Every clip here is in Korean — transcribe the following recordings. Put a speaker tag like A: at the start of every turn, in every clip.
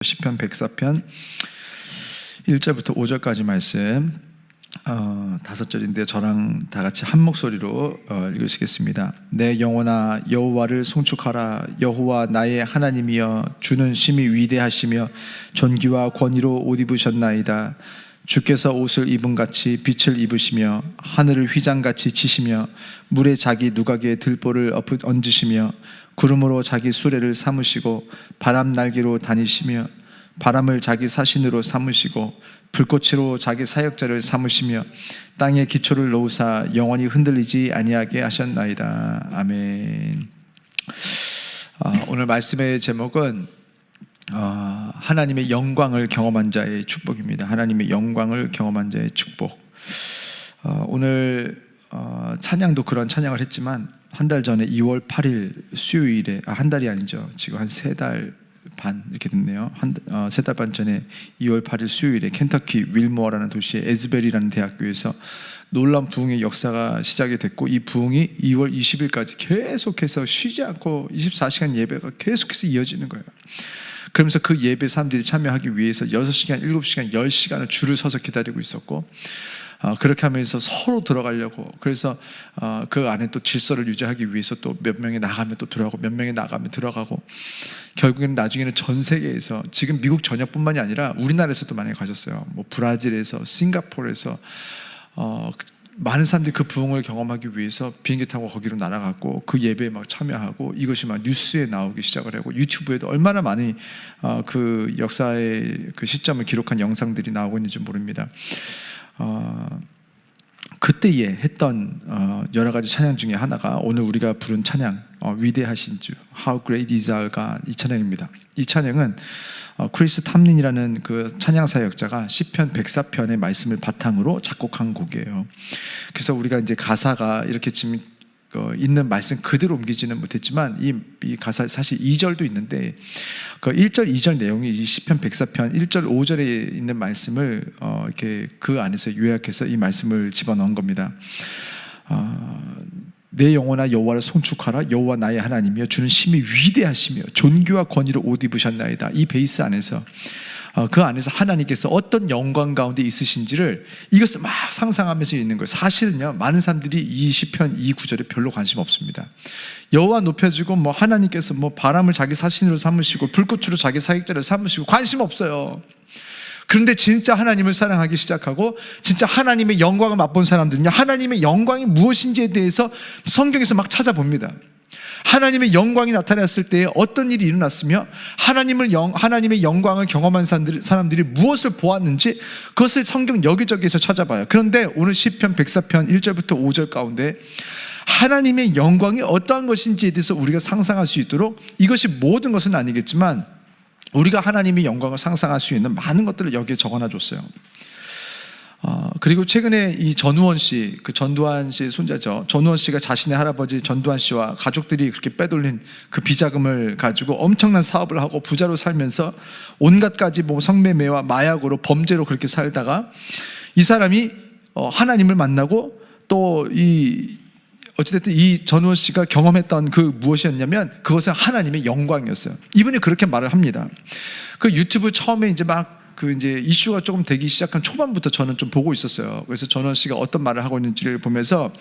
A: 시편 104편 1절부터 5절까지 말씀 5절인데 저랑 다 같이 한 목소리로 읽으시겠습니다. 내 영혼아 여호와를 송축하라. 여호와 나의 하나님이여 주는 심히 위대하시며 존귀와 권위로 옷 입으셨나이다. 주께서 옷을 입음같이 빛을 입으시며 하늘을 휘장같이 치시며 물에 자기 누각에 들보를 얹으시며 구름으로 자기 수레를 삼으시고 바람 날개로 다니시며 바람을 자기 사신으로 삼으시고 불꽃으로 자기 사역자를 삼으시며 땅에 기초를 놓으사 영원히 흔들리지 아니하게 하셨나이다. 아멘. 오늘 말씀의 제목은 하나님의 영광을 경험한 자의 축복입니다. 하나님의 영광을 경험한 자의 축복. 오늘 찬양도 그런 찬양을 했지만 한 달 전에 2월 8일 수요일에 한 달이 아니죠. 지금 한 3달 반 이렇게 됐네요. 3달 반 전에 2월 8일 수요일에 켄터키 윌모어라는 도시의 에즈벨이라는 대학교에서 놀라운 부흥의 역사가 시작이 됐고, 이 부흥이 2월 20일까지 계속해서 쉬지 않고 24시간 예배가 계속해서 이어지는 거예요. 그러면서 그 예배 사람들이 참여하기 위해서 6시간, 7시간, 10시간을 줄을 서서 기다리고 있었고, 그렇게 하면서 서로 들어가려고, 그래서 그 안에 또 질서를 유지하기 위해서 또 몇 명이 나가면 또 들어가고 몇 명이 나가면 들어가고, 결국에는 나중에는 전 세계에서, 지금 미국 전역뿐만이 아니라 우리나라에서도 많이 가셨어요. 뭐 브라질에서, 싱가포르에서 많은 사람들이 그 부흥을 경험하기 위해서 비행기 타고 거기로 날아갔고, 그 예배에 막 참여하고, 이것이 막 뉴스에 나오기 시작을 하고, 유튜브에도 얼마나 많이 그 역사의 그 시점을 기록한 영상들이 나오고 있는지 모릅니다. 그때에 했던 여러 가지 찬양 중에 하나가 오늘 우리가 부른 찬양, 위대하신 주, How Great is Our God, 이 찬양입니다. 이 찬양은 크리스 탐린이라는 그 찬양 사역자가 시편 104편의 말씀을 바탕으로 작곡한 곡이에요. 그래서 우리가 이제 가사가 이렇게 지금 있는 말씀 그대로 옮기지는 못했지만, 이 가사 사실 2절도 있는데 그 1절, 2절 내용이 이 시편 104편 1절, 5절에 있는 말씀을 이렇게 그 안에서 요약해서 이 말씀을 집어넣은 겁니다. 내 영혼아 여호와를 송축하라. 여호와 나의 하나님이여 주는 심히 위대하시며 존귀와 권위로 옷 입으셨나이다. 이 베이스 안에서 그 안에서 하나님께서 어떤 영광 가운데 있으신지를 이것을 막 상상하면서 있는 거예요. 사실은요, 많은 사람들이 이 시편 이 구절에 별로 관심 없습니다. 여호와 높여지고 뭐 하나님께서 뭐 바람을 자기 사신으로 삼으시고 불꽃으로 자기 사역자를 삼으시고 관심 없어요. 그런데 진짜 하나님을 사랑하기 시작하고 진짜 하나님의 영광을 맛본 사람들은요, 하나님의 영광이 무엇인지에 대해서 성경에서 막 찾아봅니다. 하나님의 영광이 나타났을 때 어떤 일이 일어났으며 하나님의 영광을 경험한 사람들이 무엇을 보았는지 그것을 성경 여기저기에서 찾아봐요. 그런데 오늘 시편 104편 1절부터 5절 가운데 하나님의 영광이 어떠한 것인지에 대해서 우리가 상상할 수 있도록, 이것이 모든 것은 아니겠지만 우리가 하나님의 영광을 상상할 수 있는 많은 것들을 여기에 적어놔줬어요. 그리고 최근에 이 전우원 씨, 그 전두환 씨의 손자죠. 전우원 씨가 자신의 할아버지 전두환 씨와 가족들이 그렇게 빼돌린 그 비자금을 가지고 엄청난 사업을 하고 부자로 살면서 온갖 가지 뭐 성매매와 마약으로 범죄로 그렇게 살다가 이 사람이 하나님을 만나고, 또 어찌됐든 이 전우원 씨가 경험했던 그 무엇이었냐면 그것은 하나님의 영광이었어요. 이분이 그렇게 말을 합니다. 그 유튜브 처음에 이제 막 이제 이슈가 조금 되기 시작한 초반부터 저는 좀 보고 있었어요. 그래서 전원 씨가 어떤 말을 하고 있는지를 보면서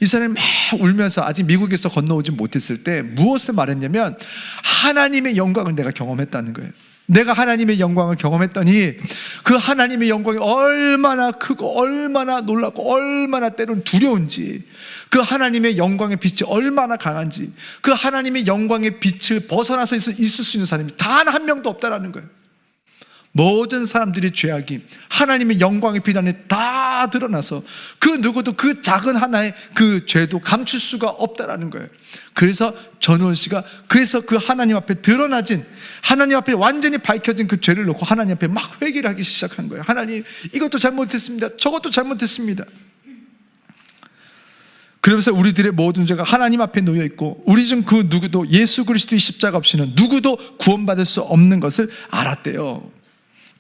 A: 이 사람이 막 울면서 아직 미국에서 건너오지 못했을 때 무엇을 말했냐면 하나님의 영광을 내가 경험했다는 거예요. 내가 하나님의 영광을 경험했더니 그 하나님의 영광이 얼마나 크고 얼마나 놀랍고 얼마나 때론 두려운지, 그 하나님의 영광의 빛이 얼마나 강한지, 그 하나님의 영광의 빛을 벗어나서 있을 수 있는 사람이 단 한 명도 없다라는 거예요. 모든 사람들의 죄악이 하나님의 영광의 빛 안에 다 드러나서 그 누구도 그 작은 하나의 그 죄도 감출 수가 없다라는 거예요. 그래서 전우원 씨가 그래서 그 하나님 앞에 드러나진, 하나님 앞에 완전히 밝혀진 그 죄를 놓고 하나님 앞에 막 회개를 하기 시작한 거예요. 하나님, 이것도 잘못했습니다. 저것도 잘못했습니다. 그러면서 우리들의 모든 죄가 하나님 앞에 놓여 있고 우리 중 그 누구도 예수 그리스도의 십자가 없이는 누구도 구원받을 수 없는 것을 알았대요.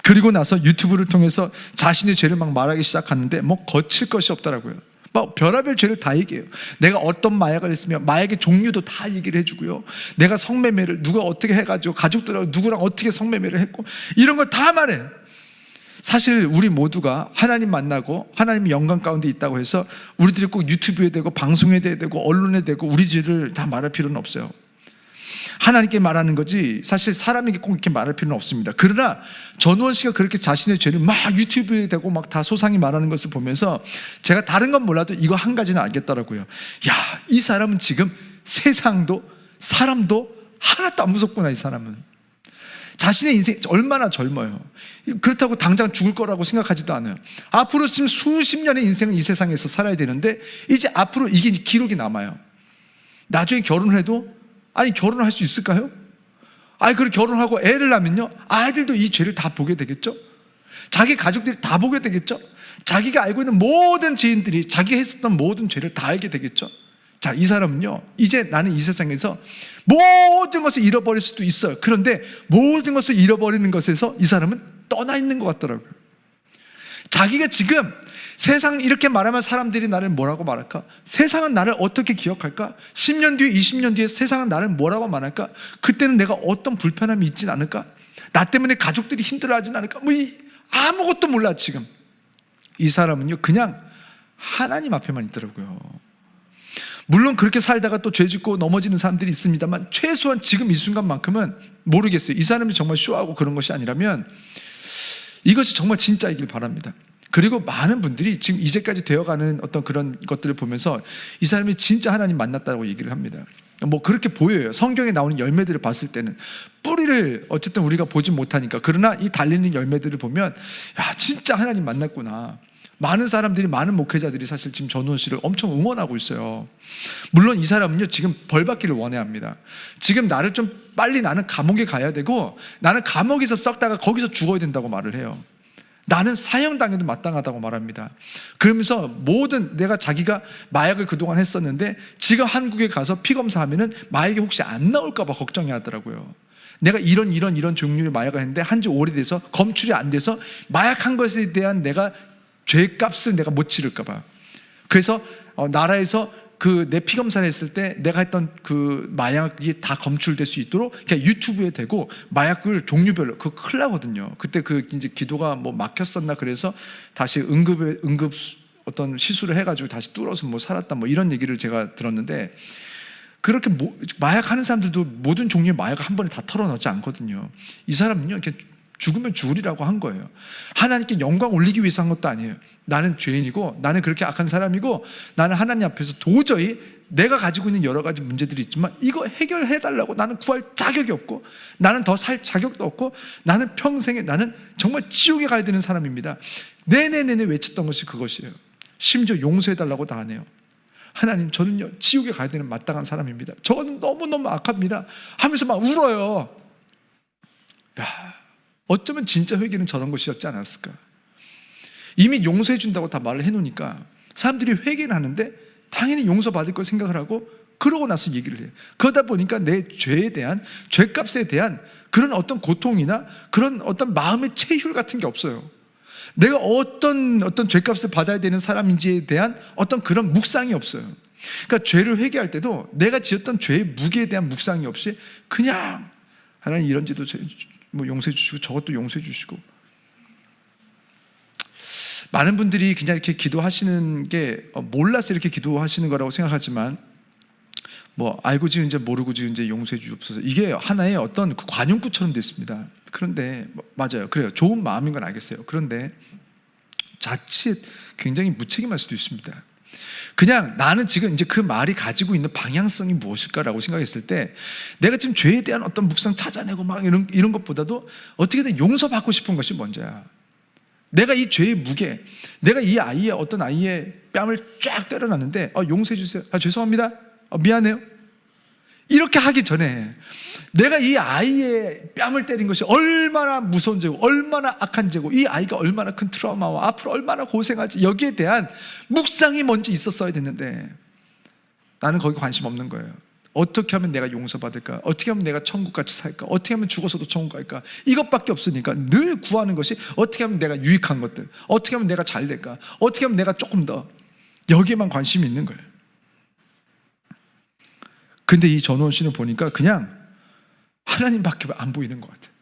A: 그리고 나서 유튜브를 통해서 자신의 죄를 막 말하기 시작하는데 뭐 거칠 것이 없더라고요. 막 별의별 죄를 다 얘기해요. 내가 어떤 마약을 했으면 마약의 종류도 다 얘기를 해주고요. 내가 성매매를 누가 어떻게 해가지고 가족들하고 누구랑 어떻게 성매매를 했고 이런 걸 다 말해요. 사실 우리 모두가 하나님 만나고 하나님의 영광 가운데 있다고 해서 우리들이 꼭 유튜브에 대고 방송에 대고 언론에 대고 우리 죄를 다 말할 필요는 없어요. 하나님께 말하는 거지 사실 사람에게 꼭 이렇게 말할 필요는 없습니다. 그러나 전우원 씨가 그렇게 자신의 죄를 막 유튜브에 대고 막 다 소상히 말하는 것을 보면서 제가 다른 건 몰라도 이거 한 가지는 알겠더라고요. 야, 이 사람은 지금 세상도 사람도 하나도 안 무섭구나. 이 사람은 자신의 인생 얼마나 젊어요. 그렇다고 당장 죽을 거라고 생각하지도 않아요. 앞으로 지금 수십 년의 인생을 이 세상에서 살아야 되는데 이제 앞으로 이게 기록이 남아요. 나중에 결혼을 해도 아니 결혼을 할 수 있을까요? 아니 그리고 결혼하고 애를 낳으면요 아이들도 이 죄를 다 보게 되겠죠. 자기 가족들이 다 보게 되겠죠. 자기가 알고 있는 모든 죄인들이 자기가 했었던 모든 죄를 다 알게 되겠죠. 자, 이 사람은요 이제 나는 이 세상에서 모든 것을 잃어버릴 수도 있어요. 그런데 모든 것을 잃어버리는 것에서 이 사람은 떠나 있는 것 같더라고요. 자기가 지금 세상 이렇게 말하면 사람들이 나를 뭐라고 말할까? 세상은 나를 어떻게 기억할까? 10년 뒤에 20년 뒤에 세상은 나를 뭐라고 말할까? 그때는 내가 어떤 불편함이 있진 않을까? 나 때문에 가족들이 힘들어하진 않을까? 아무것도 몰라. 지금 이 사람은요 그냥 하나님 앞에만 있더라고요. 물론 그렇게 살다가 또 죄 짓고 넘어지는 사람들이 있습니다만 최소한 지금 이 순간만큼은 모르겠어요. 이 사람이 정말 쇼하고 그런 것이 아니라면 이것이 정말 진짜이길 바랍니다. 그리고 많은 분들이 지금 이제까지 되어가는 어떤 그런 것들을 보면서 이 사람이 진짜 하나님 만났다고 얘기를 합니다. 뭐 그렇게 보여요. 성경에 나오는 열매들을 봤을 때는 뿌리를 어쨌든 우리가 보지 못하니까. 그러나 이 달리는 열매들을 보면 야 진짜 하나님 만났구나. 많은 사람들이 많은 목회자들이 사실 지금 전우원 씨를 엄청 응원하고 있어요. 물론 이 사람은요 지금 벌 받기를 원해야 합니다. 지금 나를 좀 빨리 나는 감옥에 가야 되고 나는 감옥에서 썩다가 거기서 죽어야 된다고 말을 해요. 나는 사형당해도 마땅하다고 말합니다. 그러면서 모든 내가 자기가 마약을 그동안 했었는데 지금 한국에 가서 피검사하면은 마약이 혹시 안 나올까 봐 걱정이 하더라고요. 내가 이런 종류의 마약을 했는데 한지 오래돼서 검출이 안 돼서 마약한 것에 대한 내가 죄값을 내가 못 치를까 봐. 그래서 나라에서 그 내 피검사를 했을 때 내가 했던 그 마약이 다 검출될 수 있도록 그냥 유튜브에 대고 마약을 종류별로 그거 큰일 나거든요. 그때 그 이제 기도가 뭐 막혔었나 그래서 다시 응급 어떤 시술을 해가지고 다시 뚫어서 뭐 살았다 뭐 이런 얘기를 제가 들었는데 그렇게 마약 하는 사람들도 모든 종류의 마약을 한 번에 다 털어넣지 않거든요. 이 사람은요 이렇게 죽으면 죽으리라고 한 거예요. 하나님께 영광 올리기 위해서 한 것도 아니에요. 나는 죄인이고 나는 그렇게 악한 사람이고 나는 하나님 앞에서 도저히 내가 가지고 있는 여러 가지 문제들이 있지만 이거 해결해달라고 나는 구할 자격이 없고 나는 더 살 자격도 없고 나는 평생에 나는 정말 지옥에 가야 되는 사람입니다. 네네네네 외쳤던 것이 그것이에요. 심지어 용서해달라고 다 하네요. 하나님 저는요 지옥에 가야 되는 마땅한 사람입니다. 저는 너무너무 악합니다 하면서 막 울어요. 야, 어쩌면 진짜 회개는 저런 것이었지 않았을까. 이미 용서해 준다고 다 말을 해놓으니까 사람들이 회개를 하는데 당연히 용서받을 걸 생각을 하고 그러고 나서 얘기를 해요. 그러다 보니까 내 죄에 대한 죄값에 대한 그런 어떤 고통이나 그런 어떤 마음의 체휼 같은 게 없어요. 내가 어떤 죄값을 받아야 되는 사람인지에 대한 어떤 그런 묵상이 없어요. 그러니까 죄를 회개할 때도 내가 지었던 죄의 무게에 대한 묵상이 없이 그냥 하나님 이런 죄도 뭐 용서해 주시고 저것도 용서해 주시고. 많은 분들이 그냥 이렇게 기도하시는 게 몰라서 이렇게 기도하시는 거라고 생각하지만 뭐 알고 지은 죄 모르고 지은 죄 용서해 주옵소서 이게 하나의 어떤 그 관용구처럼 됐습니다. 그런데 맞아요. 그래요. 좋은 마음인 건 알겠어요. 그런데 자칫 굉장히 무책임할 수도 있습니다. 그냥 나는 지금 이제 그 말이 가지고 있는 방향성이 무엇일까라고 생각했을 때 내가 지금 죄에 대한 어떤 묵상 찾아내고 막 이런 것보다도 어떻게든 용서받고 싶은 것이 먼저야. 내가 이 죄의 무게, 내가 이 아이의 어떤 아이의 뺨을 쫙 때려놨는데 용서해 주세요. 죄송합니다. 미안해요. 이렇게 하기 전에 내가 이 아이의 뺨을 때린 것이 얼마나 무서운 죄고 얼마나 악한 죄고 이 아이가 얼마나 큰 트라우마와 앞으로 얼마나 고생할지 여기에 대한 묵상이 먼저 있었어야 됐는데 나는 거기 관심 없는 거예요. 어떻게 하면 내가 용서받을까? 어떻게 하면 내가 천국같이 살까? 어떻게 하면 죽어서도 천국 갈까? 이것밖에 없으니까 늘 구하는 것이 어떻게 하면 내가 유익한 것들, 어떻게 하면 내가 잘 될까? 어떻게 하면 내가 조금 더 여기에만 관심이 있는 거예요. 근데 이 전우원 씨는 보니까 그냥 하나님밖에 안 보이는 것 같아요.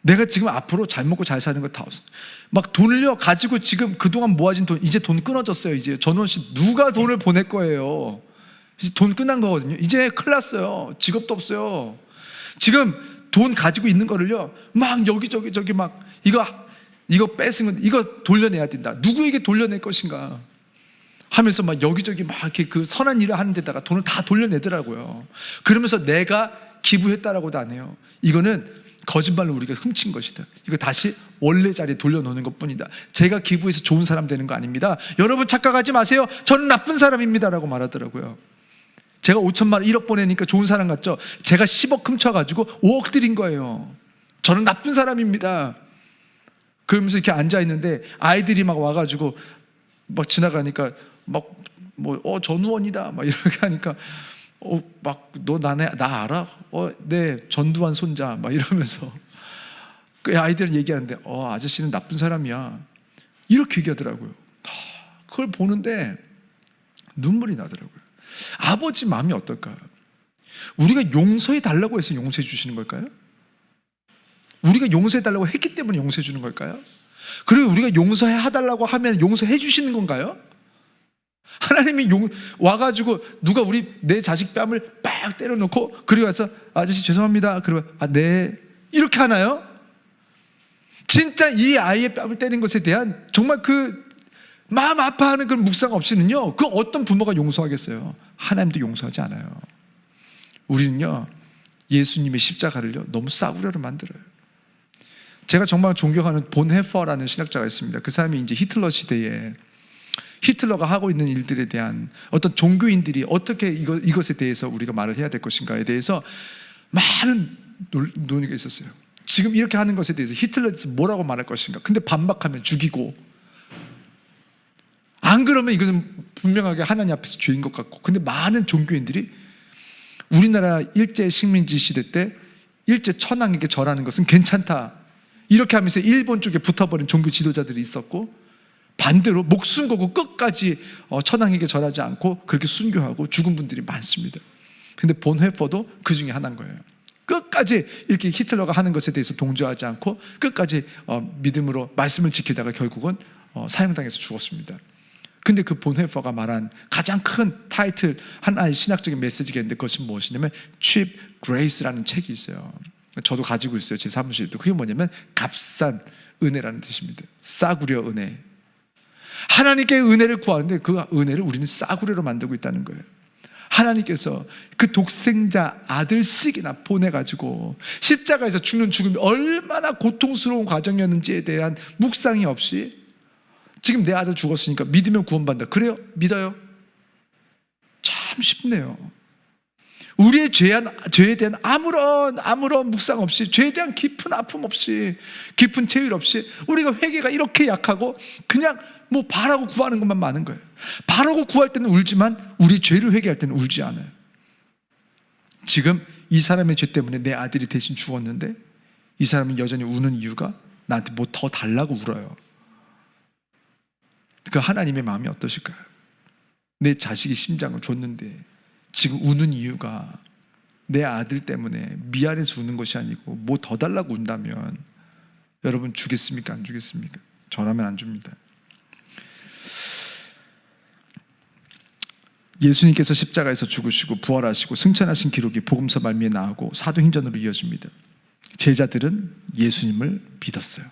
A: 내가 지금 앞으로 잘 먹고 잘 사는 거 다 없어. 막 돈을요 가지고 지금 그동안 모아진 돈, 이제 돈 끊어졌어요. 이제 전우원 씨 누가 돈을 보낼 거예요. 이제 돈 끝난 거거든요. 이제 큰일 났어요. 직업도 없어요. 지금 돈 가지고 있는 거를요 막 여기저기 저기 막 이거 뺏은 건 이거 돌려내야 된다. 누구에게 돌려낼 것인가 하면서 막 여기저기 막 이렇게 그 선한 일을 하는 데다가 돈을 다 돌려내더라고요. 그러면서 내가 기부했다라고도 안 해요. 이거는 거짓말로 우리가 훔친 것이다. 이거 다시 원래 자리에 돌려놓는 것뿐이다. 제가 기부해서 좋은 사람 되는 거 아닙니다. 여러분 착각하지 마세요. 저는 나쁜 사람입니다라고 말하더라고요. 제가 5천만 원 1억 보내니까 좋은 사람 같죠? 제가 10억 훔쳐가지고 5억 드린 거예요. 저는 나쁜 사람입니다. 그러면서 이렇게 앉아있는데 아이들이 막 와가지고 막 지나가니까 전우원이다 막 이렇게 하니까 막 너 나 알아? 네, 전두환 손자 막 이러면서 그 아이들 얘기하는데 아저씨는 나쁜 사람이야 이렇게 얘기하더라고요. 그걸 보는데 눈물이 나더라고요. 아버지 마음이 어떨까요? 우리가 용서해 달라고 해서 용서해 주시는 걸까요? 우리가 용서해 달라고 했기 때문에 용서해 주는 걸까요? 그리고 우리가 용서해 달라고 하면 용서해 주시는 건가요? 하나님이 와가지고 누가 내 자식 뺨을 빡 때려놓고 그리고 와서 아저씨 죄송합니다 그러면 네 이렇게 하나요? 진짜 이 아이의 뺨을 때린 것에 대한 정말 그 마음 아파하는 그런 묵상 없이는요 그 어떤 부모가 용서하겠어요? 하나님도 용서하지 않아요. 우리는요 예수님의 십자가를요 너무 싸구려로 만들어요. 제가 정말 존경하는 본 헤퍼라는 신학자가 있습니다. 그 사람이 이제 히틀러 시대에 히틀러가 하고 있는 일들에 대한 어떤 종교인들이 어떻게 이것에 대해서 우리가 말을 해야 될 것인가에 대해서 많은 논의가 있었어요. 지금 이렇게 하는 것에 대해서 히틀러에 대해서 뭐라고 말할 것인가. 근데 반박하면 죽이고 안 그러면 이것은 분명하게 하나님 앞에서 죄인 것 같고. 근데 많은 종교인들이 우리나라 일제 식민지 시대 때 일제 천황에게 절하는 것은 괜찮다 이렇게 하면서 일본 쪽에 붙어버린 종교 지도자들이 있었고, 반대로 목숨 걸고 끝까지 천황에게 절하지 않고 그렇게 순교하고 죽은 분들이 많습니다. 근데 본 회퍼도 그 중에 하나인 거예요. 끝까지 이렇게 히틀러가 하는 것에 대해서 동조하지 않고 끝까지 믿음으로 말씀을 지키다가 결국은 사형당해서 죽었습니다. 근데 그 본 회퍼가 말한 가장 큰 타이틀, 하나의 신학적인 메시지가 있는데 그것이 무엇이냐면 Cheap Grace라는 책이 있어요. 저도 가지고 있어요. 제 사무실도. 그게 뭐냐면 값싼 은혜라는 뜻입니다. 싸구려 은혜. 하나님께 은혜를 구하는데 그 은혜를 우리는 싸구려로 만들고 있다는 거예요. 하나님께서 그 독생자 아들씩이나 보내가지고 십자가에서 죽는 죽음이 얼마나 고통스러운 과정이었는지에 대한 묵상이 없이 지금 내 아들 죽었으니까 믿으면 구원받는다. 그래요? 믿어요? 참 쉽네요. 우리의 죄에 대한 아무런 묵상 없이, 죄에 대한 깊은 아픔 없이, 깊은 체휼 없이 우리가 회개가 이렇게 약하고 그냥 바라고 구하는 것만 많은 거예요. 바라고 구할 때는 울지만 우리 죄를 회개할 때는 울지 않아요. 지금 이 사람의 죄 때문에 내 아들이 대신 죽었는데 이 사람이 여전히 우는 이유가 나한테 뭐 더 달라고 울어요. 그 하나님의 마음이 어떠실까요? 내 자식이 심장을 줬는데 지금 우는 이유가 내 아들 때문에 미안해서 우는 것이 아니고 뭐 더 달라고 운다면 여러분 주겠습니까? 안 주겠습니까? 저라면 안 줍니다. 예수님께서 십자가에서 죽으시고 부활하시고 승천하신 기록이 복음서 말미에 나오고 사도행전으로 이어집니다. 제자들은 예수님을 믿었어요.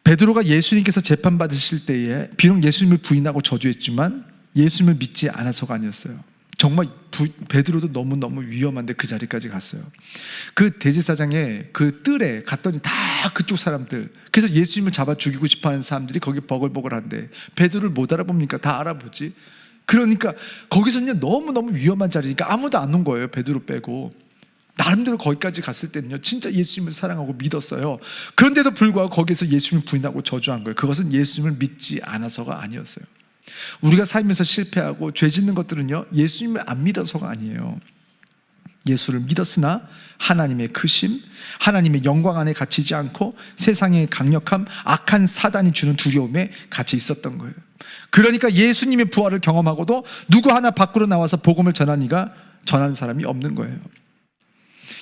A: 베드로가 예수님께서 재판받으실 때에 비록 예수님을 부인하고 저주했지만 예수님을 믿지 않아서가 아니었어요. 정말 베드로도 너무너무 위험한데 그 자리까지 갔어요. 그 대제사장의 그 뜰에 갔더니 다 그쪽 사람들, 그래서 예수님을 잡아 죽이고 싶어하는 사람들이 거기 버글버글한데 베드로를 못 알아봅니까? 다 알아보지. 그러니까 거기서는 너무너무 위험한 자리니까 아무도 안 온 거예요. 베드로 빼고. 나름대로 거기까지 갔을 때는요 진짜 예수님을 사랑하고 믿었어요. 그런데도 불구하고 거기서 예수님을 부인하고 저주한 거예요. 그것은 예수님을 믿지 않아서가 아니었어요. 우리가 살면서 실패하고 죄 짓는 것들은요 예수님을 안 믿어서가 아니에요. 예수를 믿었으나 하나님의 크심, 하나님의 영광 안에 갇히지 않고 세상의 강력함, 악한 사단이 주는 두려움에 갇혀 있었던 거예요. 그러니까 예수님의 부활을 경험하고도 누구 하나 밖으로 나와서 복음을 전하는 사람이 없는 거예요.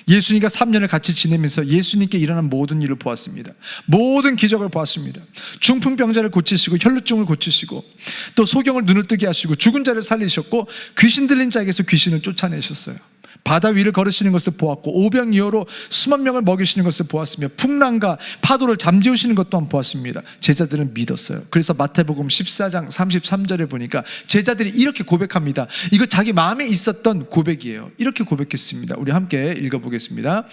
A: 예수님과 3년을 같이 지내면서 예수님께 일어난 모든 일을 보았습니다. 모든 기적을 보았습니다. 중풍병자를 고치시고 혈루증을 고치시고 또 소경을 눈을 뜨게 하시고 죽은 자를 살리셨고 귀신 들린 자에게서 귀신을 쫓아내셨어요. 바다 위를 걸으시는 것을 보았고 오병이어로 수만 명을 먹이시는 것을 보았으며 풍랑과 파도를 잠재우시는 것 또한 보았습니다. 제자들은 믿었어요. 그래서 마태복음 14장 33절에 보니까 제자들이 이렇게 고백합니다. 이거 자기 마음에 있었던 고백이에요. 이렇게 고백했습니다. 우리 함께 읽어보겠습니다.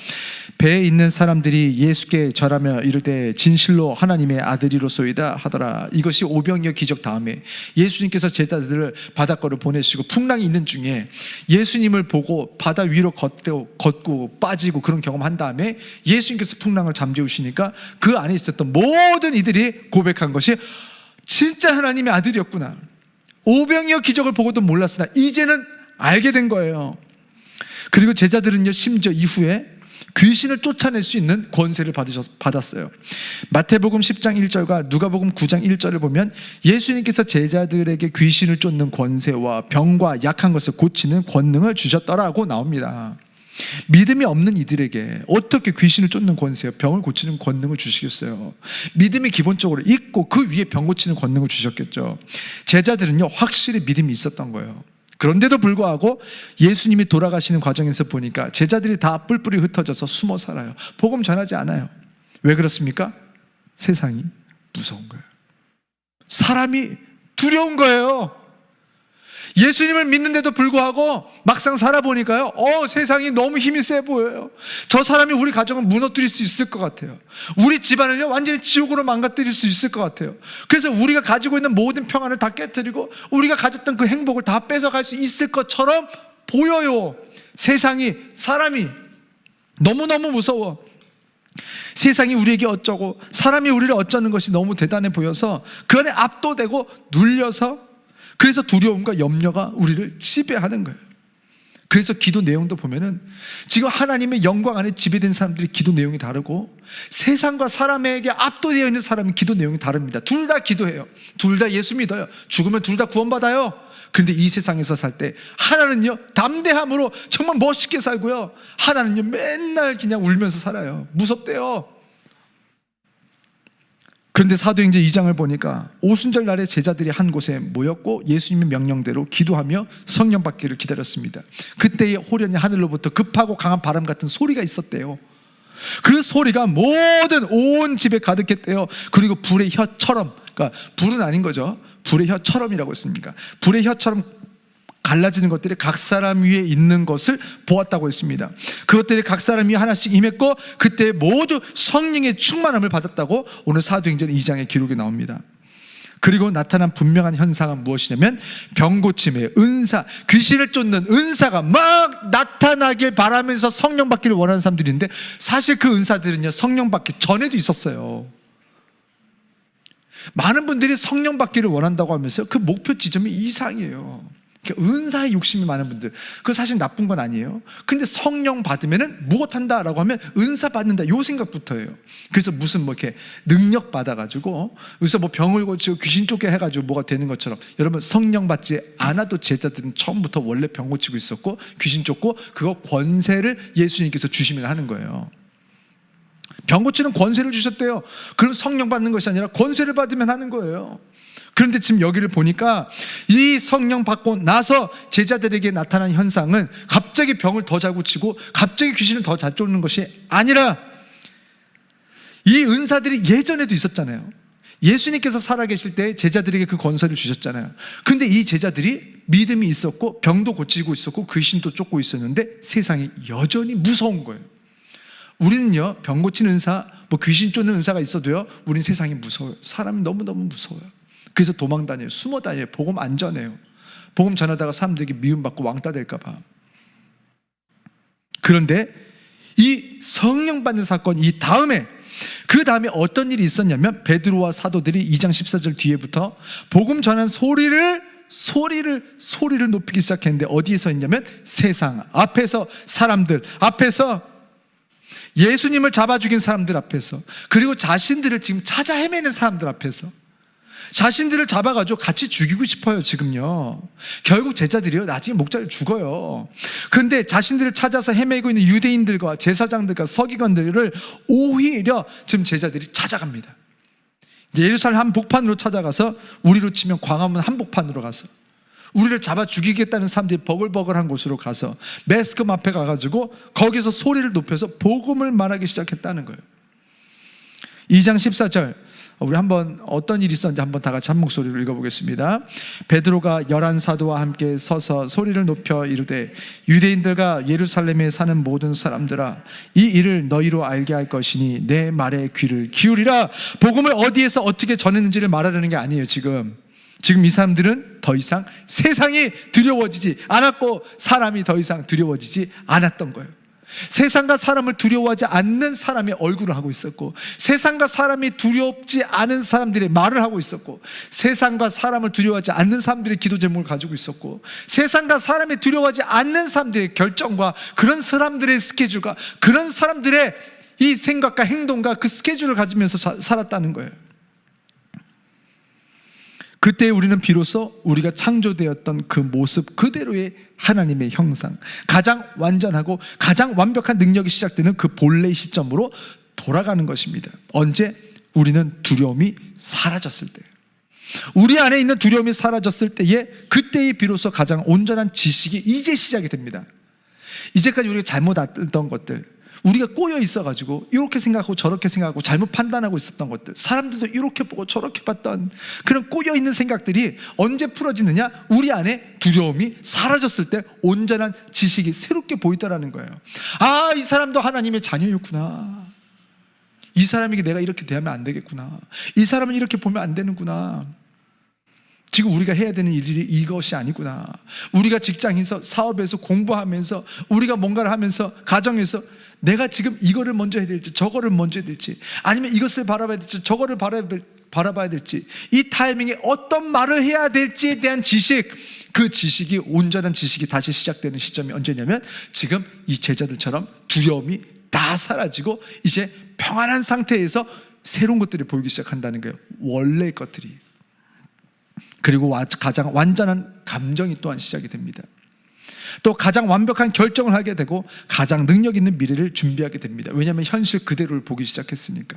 A: 배에 있는 사람들이 예수께 절하며 이르되 진실로 하나님의 아들이로소이다 하더라. 이것이 오병이어 기적 다음에 예수님께서 제자들을 바닷가로 보내시고 풍랑이 있는 중에 예수님을 보고 바다 위로 걷고 빠지고 그런 경험한 다음에 예수님께서 풍랑을 잠재우시니까 그 안에 있었던 모든 이들이 고백한 것이 진짜 하나님의 아들이었구나. 오병이어 기적을 보고도 몰랐으나 이제는 알게 된 거예요. 그리고 제자들은요, 심지어 이후에 귀신을 쫓아낼 수 있는 권세를 받았어요. 마태복음 10장 1절과 누가복음 9장 1절을 보면 예수님께서 제자들에게 귀신을 쫓는 권세와 병과 약한 것을 고치는 권능을 주셨더라고 나옵니다. 믿음이 없는 이들에게 어떻게 귀신을 쫓는 권세와 병을 고치는 권능을 주시겠어요? 믿음이 기본적으로 있고 그 위에 병 고치는 권능을 주셨겠죠. 제자들은요, 확실히 믿음이 있었던 거예요. 그런데도 불구하고 예수님이 돌아가시는 과정에서 보니까 제자들이 다 뿔뿔이 흩어져서 숨어 살아요. 복음 전하지 않아요. 왜 그렇습니까? 세상이 무서운 거예요. 사람이 두려운 거예요. 예수님을 믿는데도 불구하고 막상 살아보니까요, 세상이 너무 힘이 세 보여요. 저 사람이 우리 가정을 무너뜨릴 수 있을 것 같아요. 우리 집안을요, 완전히 지옥으로 망가뜨릴 수 있을 것 같아요. 그래서 우리가 가지고 있는 모든 평안을 다 깨뜨리고 우리가 가졌던 그 행복을 다 뺏어갈 수 있을 것처럼 보여요. 세상이, 사람이 너무너무 무서워. 세상이 우리에게 어쩌고 사람이 우리를 어쩌는 것이 너무 대단해 보여서 그 안에 압도되고 눌려서, 그래서 두려움과 염려가 우리를 지배하는 거예요. 그래서 기도 내용도 보면은 지금 하나님의 영광 안에 지배된 사람들이 기도 내용이 다르고 세상과 사람에게 압도되어 있는 사람은 기도 내용이 다릅니다. 둘 다 기도해요. 둘 다 예수 믿어요. 죽으면 둘 다 구원받아요. 그런데 이 세상에서 살 때 하나는요, 담대함으로 정말 멋있게 살고요, 하나는요, 맨날 그냥 울면서 살아요. 무섭대요. 그런데 사도행전 2장을 보니까 오순절 날에 제자들이 한 곳에 모였고 예수님의 명령대로 기도하며 성령 받기를 기다렸습니다. 그때에 호련히 하늘로부터 급하고 강한 바람 같은 소리가 있었대요. 그 소리가 모든 온 집에 가득했대요. 그리고 불의 혀처럼, 그러니까 불은 아닌 거죠. 불의 혀처럼이라고 했습니까? 불의 혀처럼 갈라지는 것들이 각 사람 위에 있는 것을 보았다고 했습니다. 그것들이 각 사람 위에 하나씩 임했고 그때 모두 성령의 충만함을 받았다고 오늘 사도행전 2장의 기록이 나옵니다. 그리고 나타난 분명한 현상은 무엇이냐면 병 고침의 은사, 귀신을 쫓는 은사가 막 나타나길 바라면서 성령 받기를 원하는 사람들인데, 사실 그 은사들은요, 성령 받기 전에도 있었어요. 많은 분들이 성령 받기를 원한다고 하면서 그 목표 지점이 이상이에요. 은사에 욕심이 많은 분들, 그거 사실 나쁜 건 아니에요. 근데 성령 받으면은 무엇한다라고 하면 은사 받는다, 요 생각부터 해요. 그래서 무슨 뭐 이렇게 능력 받아가지고 그래서 뭐 병을 고치고 귀신 쫓게 해가지고 뭐가 되는 것처럼, 여러분 성령 받지 않아도 제자들은 처음부터 원래 병 고치고 있었고 귀신 쫓고 그거 권세를 예수님께서 주시면 하는 거예요. 병 고치는 권세를 주셨대요. 그럼 성령 받는 것이 아니라 권세를 받으면 하는 거예요. 그런데 지금 여기를 보니까 이 성령 받고 나서 제자들에게 나타난 현상은 갑자기 병을 더 잘 고치고 갑자기 귀신을 더 잘 쫓는 것이 아니라, 이 은사들이 예전에도 있었잖아요. 예수님께서 살아계실 때 제자들에게 그 권세를 주셨잖아요. 그런데 이 제자들이 믿음이 있었고 병도 고치고 있었고 귀신도 쫓고 있었는데 세상이 여전히 무서운 거예요. 우리는요, 병 고치는 은사, 뭐 귀신 쫓는 은사가 있어도요, 우린 세상이 무서워요. 사람이 너무너무 무서워요. 그래서 도망 다녀요. 숨어 다녀요. 복음 안 전해요. 복음 전하다가 사람들에게 미움받고 왕따 될까 봐. 그런데 이 성령 받는 사건, 그 다음에 어떤 일이 있었냐면 베드로와 사도들이 2장 14절 뒤에부터 복음 전한 소리를 소리를 높이기 시작했는데 어디에서 했냐면 세상 앞에서, 사람들 앞에서, 예수님을 잡아 죽인 사람들 앞에서, 그리고 자신들을 지금 찾아 헤매는 사람들 앞에서 자신들을 잡아가지고 같이 죽이고 싶어요. 지금요, 결국 제자들이요 나중에 목자를 죽어요. 그런데 자신들을 찾아서 헤매고 있는 유대인들과 제사장들과 서기관들을 오히려 지금 제자들이 찾아갑니다. 예루살렘 한복판으로 찾아가서, 우리로 치면 광화문 한복판으로 가서 우리를 잡아 죽이겠다는 사람들이 버글버글한 곳으로 가서 매스컴 앞에 가가지고 거기서 소리를 높여서 복음을 말하기 시작했다는 거예요. 2장 14절, 우리 한번 어떤 일이 있었는지 한번 다 같이 한 목소리로 읽어보겠습니다. 베드로가 11사도와 함께 서서 소리를 높여 이르되, 유대인들과 예루살렘에 사는 모든 사람들아, 이 일을 너희로 알게 할 것이니 내 말에 귀를 기울이라. 복음을 어디에서 어떻게 전했는지를 말하려는 게 아니에요. 지금 이 사람들은 더 이상 세상이 두려워지지 않았고 사람이 더 이상 두려워지지 않았던 거예요. 세상과 사람을 두려워하지 않는 사람의 얼굴을 하고 있었고, 세상과 사람이 두렵지 않은 사람들의 말을 하고 있었고, 세상과 사람을 두려워하지 않는 사람들의 기도 제목을 가지고 있었고, 세상과 사람이 두려워하지 않는 사람들의 결정과 그런 사람들의 스케줄과 그런 사람들의 이 생각과 행동과 그 스케줄을 가지면서 살았다는 거예요. 그때 우리는 비로소 우리가 창조되었던 그 모습 그대로의 하나님의 형상, 가장 완전하고 가장 완벽한 능력이 시작되는 그 본래 시점으로 돌아가는 것입니다. 언제? 우리는 두려움이 사라졌을 때, 우리 안에 있는 두려움이 사라졌을 때에, 그때에 비로소 가장 온전한 지식이 이제 시작이 됩니다. 이제까지 우리가 잘못 알던 것들, 우리가 꼬여 있어가지고 이렇게 생각하고 저렇게 생각하고 잘못 판단하고 있었던 것들, 사람들도 이렇게 보고 저렇게 봤던 그런 꼬여있는 생각들이 언제 풀어지느냐? 우리 안에 두려움이 사라졌을 때 온전한 지식이 새롭게 보이더라는 거예요. 아, 이 사람도 하나님의 자녀였구나. 이 사람에게 내가 이렇게 대하면 안 되겠구나. 이 사람은 이렇게 보면 안 되는구나. 지금 우리가 해야 되는 일이 이것이 아니구나. 우리가 직장에서, 사업에서, 공부하면서, 우리가 뭔가를 하면서, 가정에서 내가 지금 이거를 먼저 해야 될지, 저거를 먼저 해야 될지, 아니면 이것을 바라봐야 될지, 저거를 바라봐야 될지, 이 타이밍에 어떤 말을 해야 될지에 대한 지식, 그 지식이, 온전한 지식이 다시 시작되는 시점이 언제냐면 지금 이 제자들처럼 두려움이 다 사라지고 이제 평안한 상태에서 새로운 것들이 보이기 시작한다는 거예요. 원래의 것들이. 그리고 가장 완전한 감정이 또한 시작이 됩니다. 또 가장 완벽한 결정을 하게 되고 가장 능력 있는 미래를 준비하게 됩니다. 왜냐하면 현실 그대로를 보기 시작했으니까.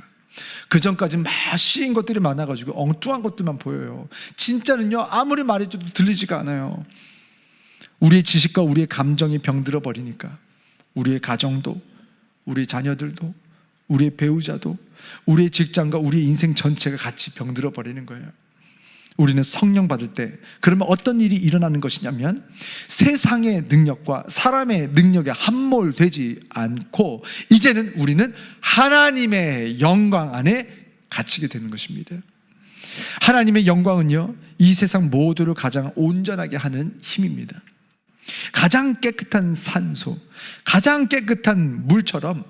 A: 그전까지는 막 씌인 것들이 많아가지고 엉뚱한 것들만 보여요. 진짜는요, 아무리 말해줘도 들리지가 않아요. 우리의 지식과 우리의 감정이 병들어 버리니까 우리의 가정도, 우리의 자녀들도, 우리의 배우자도, 우리의 직장과 우리의 인생 전체가 같이 병들어 버리는 거예요. 우리는 성령 받을 때 그러면 어떤 일이 일어나는 것이냐면, 세상의 능력과 사람의 능력에 함몰되지 않고 이제는 우리는 하나님의 영광 안에 갇히게 되는 것입니다. 하나님의 영광은요, 이 세상 모두를 가장 온전하게 하는 힘입니다. 가장 깨끗한 산소, 가장 깨끗한 물처럼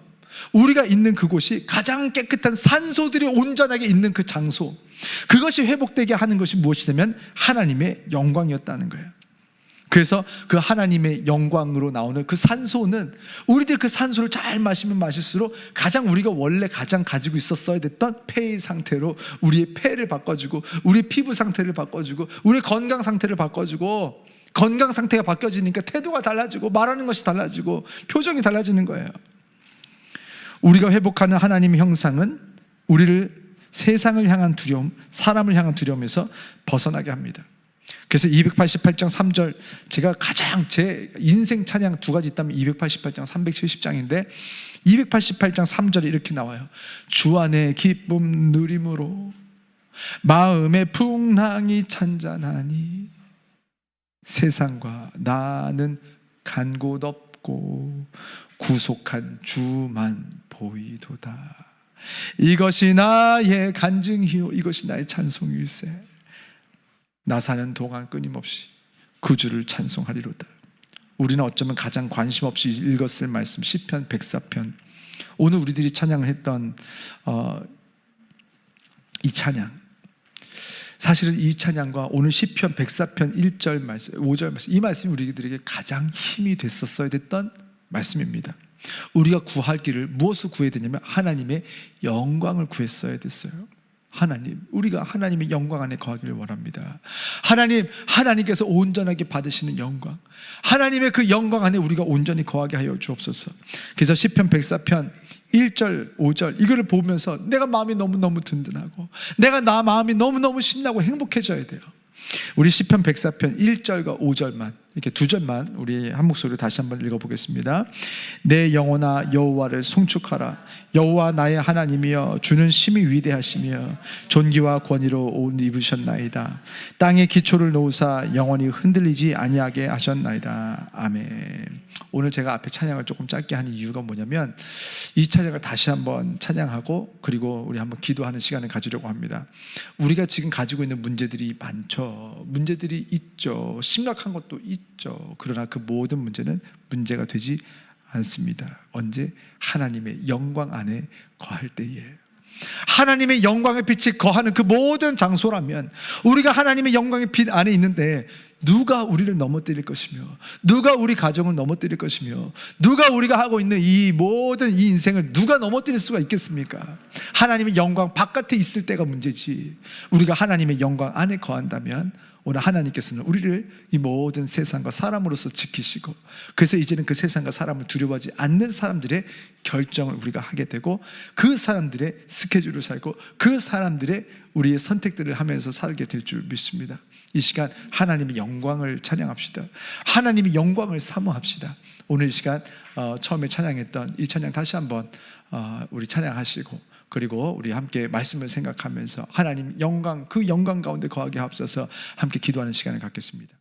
A: 우리가 있는 그곳이 가장 깨끗한 산소들이 온전하게 있는 그 장소, 그것이 회복되게 하는 것이 무엇이냐면 하나님의 영광이었다는 거예요. 그래서 그 하나님의 영광으로 나오는 그 산소는, 우리들 그 산소를 잘 마시면 마실수록 가장 우리가 원래 가장 가지고 있었어야 됐던 폐의 상태로 우리의 폐를 바꿔주고, 우리 피부 상태를 바꿔주고, 우리 건강 상태를 바꿔주고, 건강 상태가 바뀌어지니까 태도가 달라지고 말하는 것이 달라지고 표정이 달라지는 거예요. 우리가 회복하는 하나님의 형상은 우리를 세상을 향한 두려움, 사람을 향한 두려움에서 벗어나게 합니다. 그래서 288장 3절, 제가 가장 제 인생 찬양 두 가지 있다면 288장, 370장인데 288장 3절에 이렇게 나와요. 주 안에 기쁨 누림으로 마음의 풍랑이 찬잔하니 세상과 나는 간 곳 없고 구속한 주만 보이도다. 이것이 나의 간증이요 이것이 나의 찬송일세. 나 사는 동안 끊임없이 그 주를 찬송하리로다. 우리는 어쩌면 가장 관심 없이 읽었을 말씀 시편 104편, 오늘 우리들이 찬양을 했던 이 찬양, 사실은 이 찬양과 오늘 시편 104편 1절 말씀, 5절 말씀, 이 말씀이 우리들에게 가장 힘이 됐었어야 됐던 말씀입니다. 우리가 구할 길을 무엇을 구해야 되냐면 하나님의 영광을 구했어야 됐어요. 하나님, 우리가 하나님의 영광 안에 거하기를 원합니다. 하나님께서 온전하게 받으시는 영광, 하나님의 그 영광 안에 우리가 온전히 거하게 하여 주옵소서. 그래서 시편 104편 1절 5절 이거를 보면서 내가 마음이 너무너무 든든하고 나 마음이 너무너무 신나고 행복해져야 돼요. 우리 시편 104편 1절과 5절만, 이렇게 두 절만 우리 한 목소리로 다시 한번 읽어보겠습니다. 내 영혼아 여호와를 송축하라. 여호와 나의 하나님이여 주는 심히 위대하시며 존귀와 권위로 옷 입으셨나이다. 땅에 기초를 놓으사 영원히 흔들리지 아니하게 하셨나이다. 아멘. 오늘 제가 앞에 찬양을 조금 짧게 하는 이유가 뭐냐면 이 찬양을 다시 한번 찬양하고 그리고 우리 한번 기도하는 시간을 가지려고 합니다. 우리가 지금 가지고 있는 문제들이 많죠. 문제들이 있죠. 심각한 것도 있죠. 그러나 그 모든 문제는 문제가 되지 않습니다. 언제? 하나님의 영광 안에 거할 때에. 하나님의 영광의 빛이 거하는 그 모든 장소라면 우리가 하나님의 영광의 빛 안에 있는데 누가 우리를 넘어뜨릴 것이며 누가 우리 가정을 넘어뜨릴 것이며 누가 우리가 하고 있는 이 모든 이 인생을 누가 넘어뜨릴 수가 있겠습니까? 하나님의 영광 바깥에 있을 때가 문제지, 우리가 하나님의 영광 안에 거한다면 오늘 하나님께서는 우리를 이 모든 세상과 사람으로서 지키시고, 그래서 이제는 그 세상과 사람을 두려워하지 않는 사람들의 결정을 우리가 하게 되고 그 사람들의 스케줄을 살고 그 사람들의 우리의 선택들을 하면서 살게 될 줄 믿습니다. 이 시간 하나님의 영광을 찬양합시다. 하나님의 영광을 사모합시다. 오늘 이 시간 처음에 찬양했던 이 찬양 다시 한번 우리 찬양하시고 그리고 우리 함께 말씀을 생각하면서 하나님 영광, 그 영광 가운데 거하게 하옵소서 함께 기도하는 시간을 갖겠습니다.